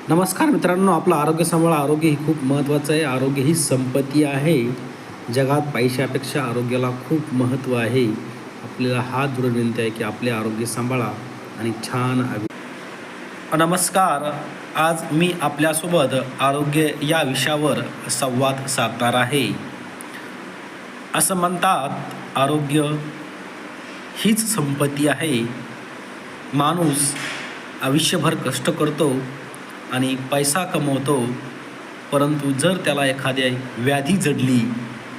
नमस्कार मित्रांनो, आपलं आरोग्य सांभाळा. आरोग्य ही खूप महत्त्वाचं आहे. आरोग्य ही संपत्ती आहे. जगात पैशापेक्षा आरोग्याला खूप महत्त्व आहे. आपल्याला हा दृढ विनंती आहे की आपले आरोग्य सांभाळा आणि छान नमस्कार. आज मी आपल्यासोबत आरोग्य या विषयावर संवाद साधणार आहे. असं म्हणतात, आरोग्य हीच संपत्ती आहे. माणूस आयुष्यभर कष्ट करतो आणि पैसा कमवतो, परंतु जर त्याला एखाद्या व्याधी जडली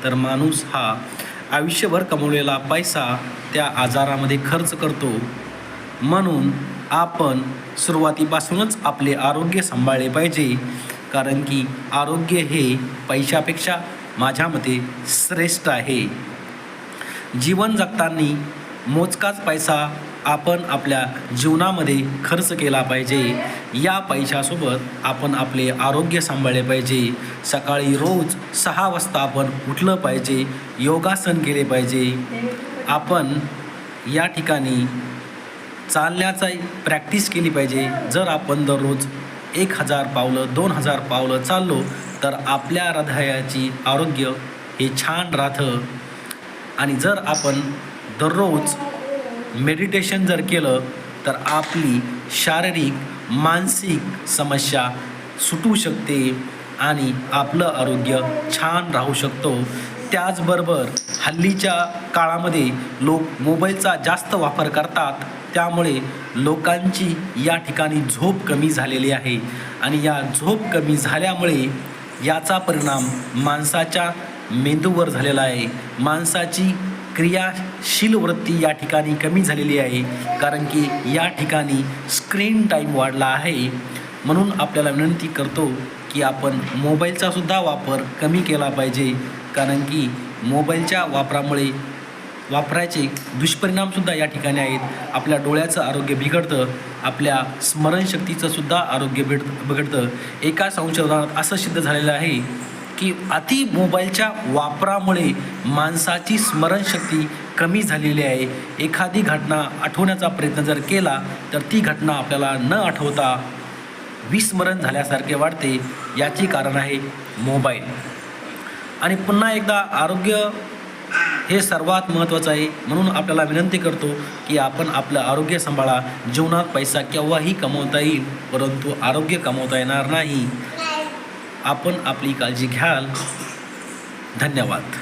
तर माणूस हा आयुष्यभर कमवलेला पैसा त्या आजारामध्ये खर्च करतो. म्हणून आपण सुरुवातीपासूनच आपले आरोग्य सांभाळले पाहिजे, कारण की आरोग्य हे पैशापेक्षा माझ्या मते श्रेष्ठ आहे. जीवन जगताना मोजकाच पैसा आपण आपल्या जीवनामध्ये खर्च केला पाहिजे. या पैशासोबत आपण आपले आरोग्य सांभाळले पाहिजे. सकाळी रोज 6 वाजता आपण उठलं पाहिजे, योगासन केले पाहिजे. आपण या ठिकाणी चालण्याचा प्रॅक्टिस केली पाहिजे. जर आपण दररोज 1000 पावलं 2000 पावलं चाललो तर आपल्या हृदयाची आरोग्य हे छान राहतं. आणि जर आपण दररोज मेडिटेशन जर केलं तर आपली शारीरिक मानसिक समस्या सुटू शकते आणि आपलं आरोग्य छान राहू शकतो. त्याचबरोबर हल्लीच्या काळामध्ये लोक मोबाईलचा जास्त वापर करतात, त्यामुळे लोकांची या ठिकाणी झोप कमी झालेली आहे. आणि या झोप कमी झाल्यामुळे याचा परिणाम माणसाच्या मेंदूवर झालेला आहे. माणसाची क्रियाशील वृत्ती या ठिकाणी कमी झालेली आहे, कारण की या ठिकाणी स्क्रीन टाईम वाढला आहे. म्हणून आपल्याला विनंती करतो की आपण मोबाईलचा सुद्धा वापर कमी केला पाहिजे, कारण की मोबाईलच्या वापराचे दुष्परिणामसुद्धा या ठिकाणी आहेत. आपल्या डोळ्याचं आरोग्य बिघडतं, आपल्या स्मरणशक्तीचं सुद्धा आरोग्य बिघडतं. एका संशोधनात असं सिद्ध झालेलं आहे की अति मोबाईलच्या वापरामुळे माणसाची स्मरणशक्ती कमी झालेली आहे. एखादी घटना आठवण्याचा प्रयत्न जर केला तर ती घटना आपल्याला न आठवता विस्मरण झाल्यासारखे वाटते. याचे कारण आहे मोबाईल. आणि पुन्हा एकदा आरोग्य हे सर्वात महत्त्वाचं आहे. म्हणून आपल्याला विनंती करतो की आपण आपलं आरोग्य सांभाळा. जीवनात पैसा केव्हाही कमवता येईल, परंतु आरोग्य कमवता येणार नाही. आपण आपली काळजी घ्याल. धन्यवाद.